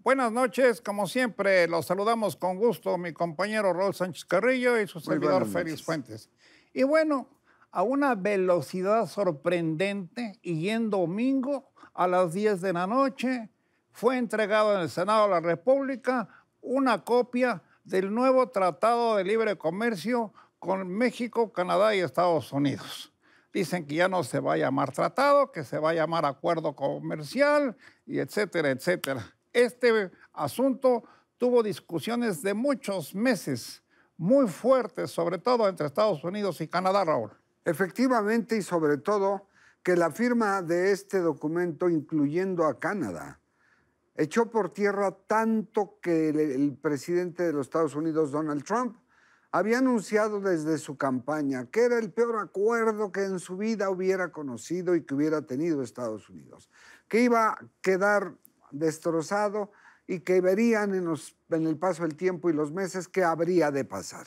Buenas noches, como siempre, los saludamos con gusto mi compañero Raúl Sánchez Carrillo y su Muy servidor buenas Félix noches. Fuentes. Y bueno, a una velocidad sorprendente y en domingo a las 10 de la noche fue entregado en el Senado de la República una copia del nuevo Tratado de Libre Comercio con México, Canadá y Estados Unidos. Dicen que ya no se va a llamar tratado, que se va a llamar acuerdo comercial y etcétera, etcétera. Este asunto tuvo discusiones de muchos meses, muy fuertes, sobre todo entre Estados Unidos y Canadá, Raúl. Efectivamente, y sobre todo, que la firma de este documento, incluyendo a Canadá, echó por tierra tanto que el presidente de los Estados Unidos, Donald Trump, había anunciado desde su campaña que era el peor acuerdo que en su vida hubiera conocido y que hubiera tenido Estados Unidos, que iba a quedar destrozado y que verían en el paso del tiempo y los meses qué habría de pasar.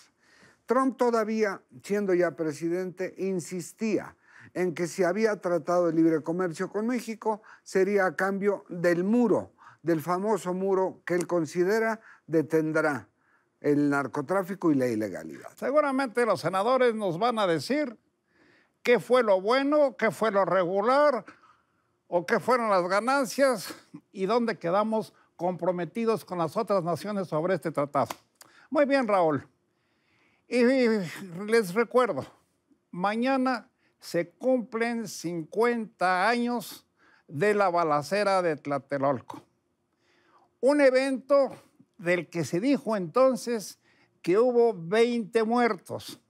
Trump todavía, siendo ya presidente, insistía en que si había tratado de libre comercio con México, sería a cambio del muro, del famoso muro que él considera detendrá el narcotráfico y la ilegalidad. Seguramente los senadores nos van a decir qué fue lo bueno, qué fue lo regular o qué fueron las ganancias y dónde quedamos comprometidos con las otras naciones sobre este tratado. Muy bien, Raúl. Y les recuerdo, mañana se cumplen 50 años de la balacera de Tlatelolco. Un evento del que se dijo entonces que hubo 20 muertos.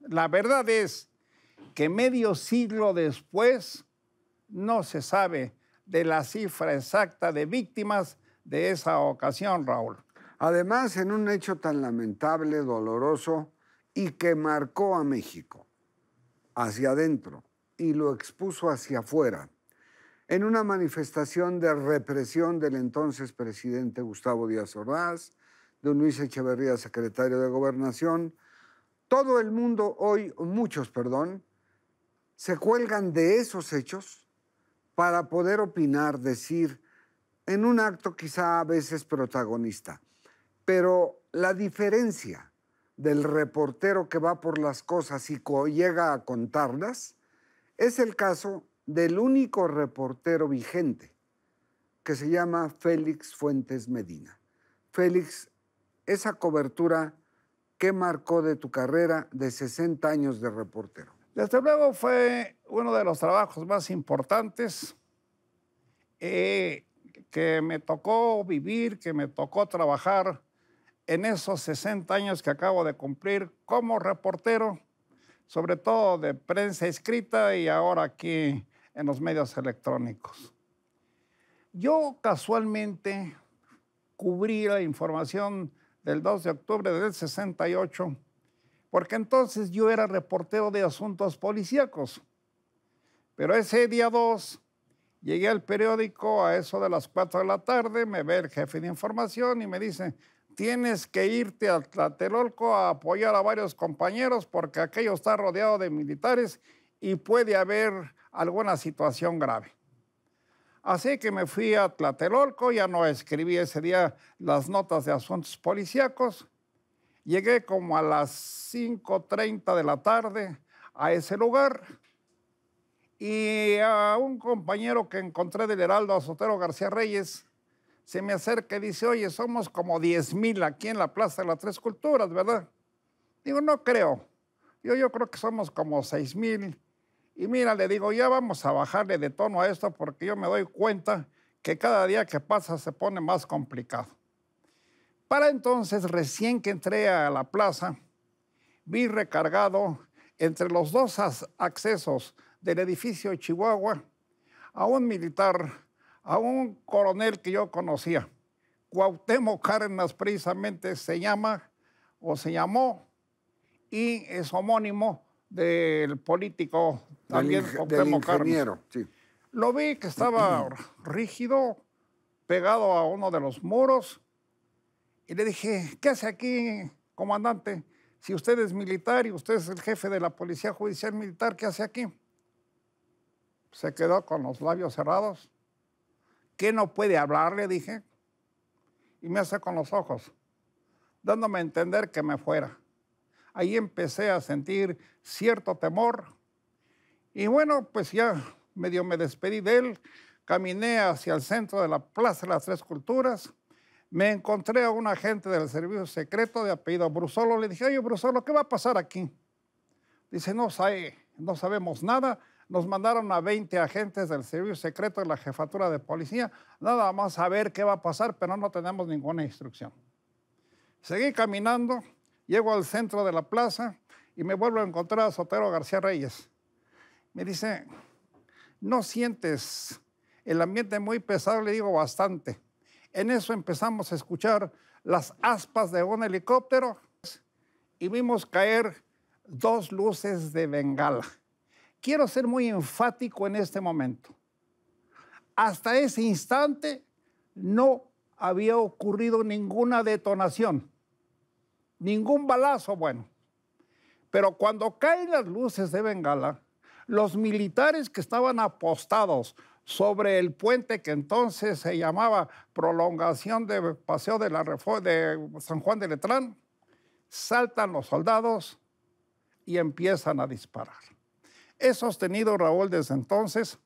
La verdad es que medio siglo después no se sabe de la cifra exacta de víctimas de esa ocasión, Raúl. Además, en un hecho tan lamentable, doloroso y que marcó a México hacia adentro y lo expuso hacia afuera, en una manifestación de represión del entonces presidente Gustavo Díaz Ordaz, de Luis Echeverría, secretario de Gobernación, todo el mundo hoy, muchos, perdón, se cuelgan de esos hechos para poder opinar, decir, en un acto quizá a veces protagonista. Pero la diferencia del reportero que va por las cosas y llega a contarlas es el caso del único reportero vigente, que se llama Félix Fuentes Medina. Félix, esa cobertura, ¿qué marcó de tu carrera de 60 años de reportero? Desde luego fue uno de los trabajos más importantes que me tocó vivir, que me tocó trabajar en esos 60 años que acabo de cumplir como reportero, sobre todo de prensa escrita y ahora aquí en los medios electrónicos. Yo casualmente cubrí la información del 2 de octubre del 68, porque entonces yo era reportero de asuntos policíacos. Pero ese día 2 llegué al periódico a eso de las 4 de la tarde, me ve el jefe de información y me dice, tienes que irte a Tlatelolco a apoyar a varios compañeros porque aquello está rodeado de militares y puede haber alguna situación grave. Así que me fui a Tlatelolco, ya no escribí ese día las notas de asuntos policíacos. Llegué como a las 5:30 de la tarde a ese lugar y a un compañero que encontré del Heraldo, Azotero García Reyes, se me acerca y dice, oye, somos como 10,000 aquí en la Plaza de las Tres Culturas, ¿verdad? Digo, no creo. Yo creo que somos como 6,000. Y mira, le digo, ya vamos a bajarle de tono a esto porque yo me doy cuenta que cada día que pasa se pone más complicado. Para entonces, recién que entré a la plaza, vi recargado entre los dos accesos del edificio de Chihuahua a un militar, a un coronel que yo conocía. Cuauhtémoc Cárdenas precisamente se llama o se llamó y es homónimo del político también Del Cuauhtémoc Cárdenas. ingeniero, sí. Lo vi que estaba rígido, pegado a uno de los muros y le dije, ¿qué hace aquí, comandante? Si usted es militar y usted es el jefe de la Policía Judicial Militar, ¿qué hace aquí? Se quedó con los labios cerrados. ¿Qué no puede hablar? Le dije. y me hace con los ojos, dándome a entender que me fuera. Ahí empecé a sentir cierto temor y bueno, pues ya medio me despedí de él, caminé hacia el centro de la Plaza de las Tres Culturas, me encontré a un agente del servicio secreto de apellido Brusolo, le dije, oye Brusolo, ¿qué va a pasar aquí? Dice, no sabemos nada, nos mandaron a 20 agentes del servicio secreto de la jefatura de policía, nada más a ver qué va a pasar, pero no tenemos ninguna instrucción. Seguí caminando, llego al centro de la plaza y me vuelvo a encontrar a Sotero García Reyes. Me dice, ¿no sientes el ambiente muy pesado? Le digo, bastante. En eso empezamos a escuchar las aspas de un helicóptero y vimos caer 2 luces de bengala. Quiero ser muy enfático en este momento. Hasta ese instante no había ocurrido ninguna detonación, ningún balazo, bueno. Pero cuando caen las luces de bengala, los militares que estaban apostados sobre el puente que entonces se llamaba Prolongación de Paseo de San Juan de Letrán, saltan los soldados y empiezan a disparar. He sostenido, Raúl, desde entonces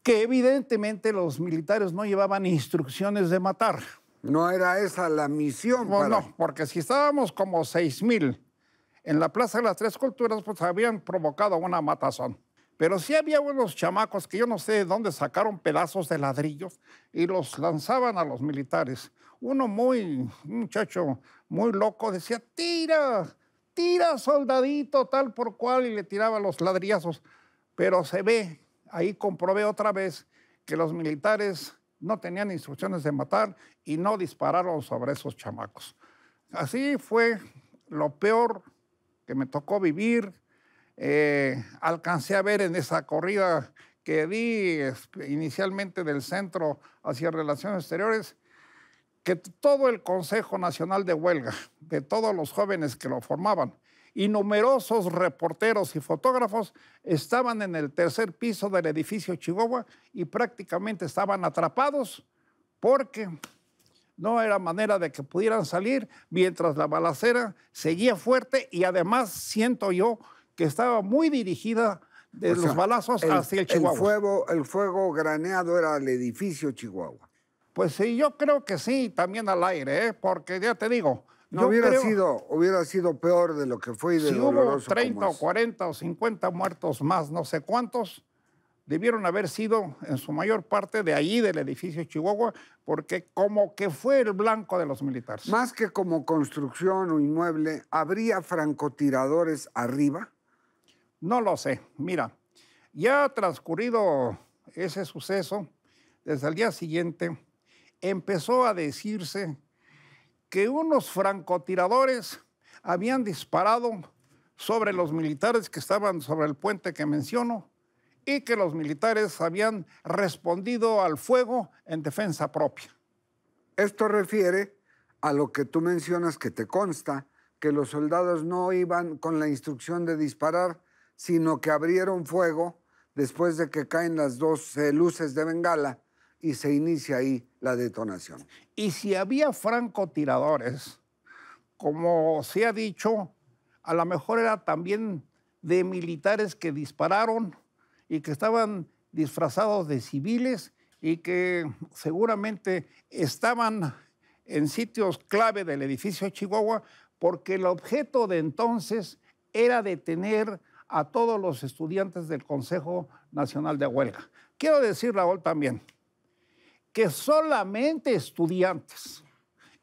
que evidentemente los militares no llevaban instrucciones de matar. No era esa la misión. No, porque si estábamos como 6,000 en la Plaza de las Tres Culturas, pues habían provocado una matazón. Pero sí había unos chamacos que yo no sé de dónde sacaron pedazos de ladrillos y los lanzaban a los militares. Un muchacho muy loco, decía, tira, soldadito, tal por cual, y le tiraba los ladrillazos. Pero se ve, ahí comprobé otra vez que los militares no tenían instrucciones de matar y no dispararon sobre esos chamacos. Así fue lo peor que me tocó vivir. Alcancé a ver en esa corrida que di inicialmente del centro hacia Relaciones Exteriores, que todo el Consejo Nacional de Huelga, de todos los jóvenes que lo formaban, y numerosos reporteros y fotógrafos estaban en el 3er piso del edificio Chihuahua y prácticamente estaban atrapados porque no era manera de que pudieran salir mientras la balacera seguía fuerte y además siento yo que estaba muy dirigida de los balazos hacia el Chihuahua. El fuego graneado era al edificio Chihuahua. Pues sí, yo creo que sí, también al aire, porque ya te digo. No hubiera sido peor de lo que fue y de doloroso. Si hubo 30 o 40 o 50 muertos más, no sé cuántos, debieron haber sido en su mayor parte de allí, del edificio Chihuahua, porque como que fue el blanco de los militares. Más que como construcción o inmueble, ¿habría francotiradores arriba? No lo sé. Mira, ya transcurrido ese suceso, desde el día siguiente, empezó a decirse que unos francotiradores habían disparado sobre los militares que estaban sobre el puente que menciono y que los militares habían respondido al fuego en defensa propia. Esto refiere a lo que tú mencionas, que te consta, que los soldados no iban con la instrucción de disparar, sino que abrieron fuego después de que caen las 2 luces de bengala y se inicia ahí la detonación. Y si había francotiradores, como se ha dicho, a lo mejor era también de militares que dispararon y que estaban disfrazados de civiles y que seguramente estaban en sitios clave del edificio Chihuahua, porque el objeto de entonces era detener a todos los estudiantes del Consejo Nacional de Huelga. Quiero decir, Raúl, también, que solamente estudiantes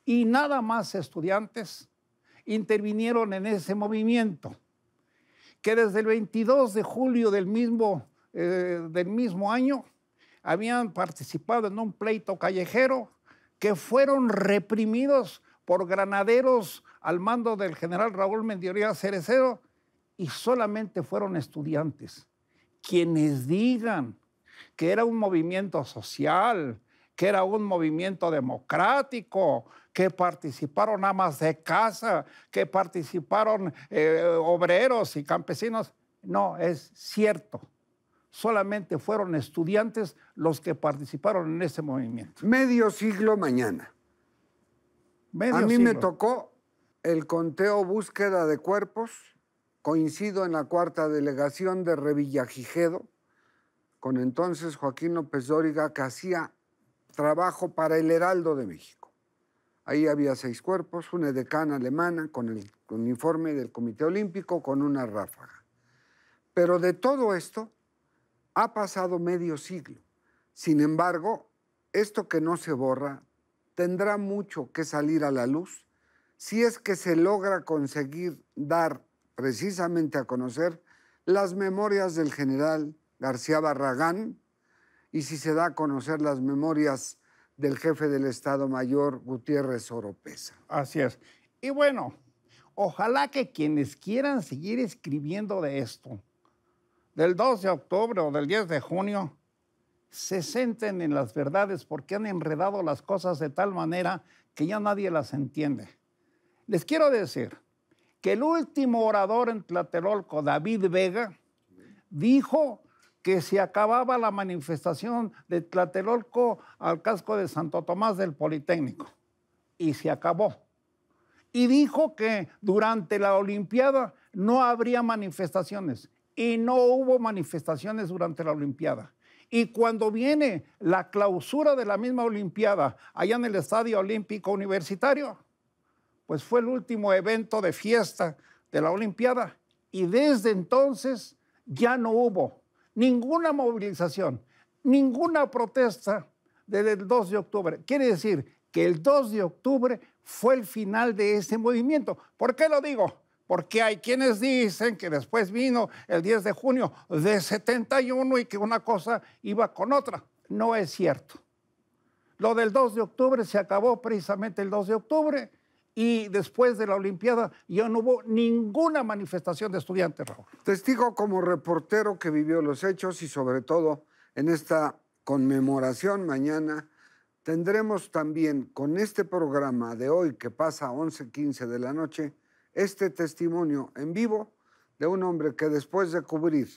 y nada más estudiantes intervinieron en ese movimiento, que desde el 22 de julio del mismo año habían participado en un pleito callejero que fueron reprimidos por granaderos al mando del general Raúl Mendioría Cerecero, y solamente fueron estudiantes. Quienes digan que era un movimiento social, que era un movimiento democrático, que participaron amas de casa, que participaron obreros y campesinos, no es cierto. Solamente fueron estudiantes los que participaron en ese movimiento. Medio siglo mañana. A mí me tocó el conteo búsqueda de cuerpos. Coincido en la 4ª delegación de Revillagigedo con entonces Joaquín López Dóriga, que hacía trabajo para el Heraldo de México. Ahí había 6 cuerpos, una edecán alemana con el uniforme del Comité Olímpico con una ráfaga. Pero de todo esto ha pasado medio siglo. Sin embargo, esto que no se borra tendrá mucho que salir a la luz si es que se logra conseguir dar precisamente a conocer las memorias del general García Barragán y si se da a conocer las memorias del jefe del Estado Mayor, Gutiérrez Oropeza. Así es. Y bueno, ojalá que quienes quieran seguir escribiendo de esto, del 2 de octubre o del 10 de junio, se centren en las verdades porque han enredado las cosas de tal manera que ya nadie las entiende. Les quiero decir que el último orador en Tlatelolco, David Vega, dijo que se acababa la manifestación de Tlatelolco al casco de Santo Tomás del Politécnico. Y se acabó. Y dijo que durante la Olimpiada no habría manifestaciones. Y no hubo manifestaciones durante la Olimpiada. Y cuando viene la clausura de la misma Olimpiada allá en el Estadio Olímpico Universitario, pues fue el último evento de fiesta de la Olimpiada. Y desde entonces ya no hubo ninguna movilización, ninguna protesta desde el 2 de octubre. Quiere decir que el 2 de octubre fue el final de ese movimiento. ¿Por qué lo digo? Porque hay quienes dicen que después vino el 10 de junio de 71 y que una cosa iba con otra. No es cierto. Lo del 2 de octubre se acabó precisamente el 2 de octubre y después de la Olimpiada ya no hubo ninguna manifestación de estudiantes, Raúl. Testigo como reportero que vivió los hechos y sobre todo en esta conmemoración mañana, tendremos también con este programa de hoy que pasa a 11:15 de la noche, este testimonio en vivo de un hombre que después de cubrir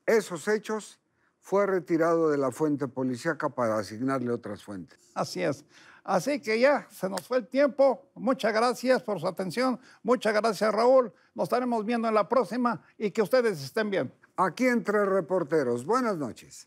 esos hechos fue retirado de la fuente policíaca para asignarle otras fuentes. Así es. Así que ya se nos fue el tiempo. Muchas gracias por su atención. Muchas gracias, Raúl. Nos estaremos viendo en la próxima y que ustedes estén bien. Aquí entre reporteros. Buenas noches.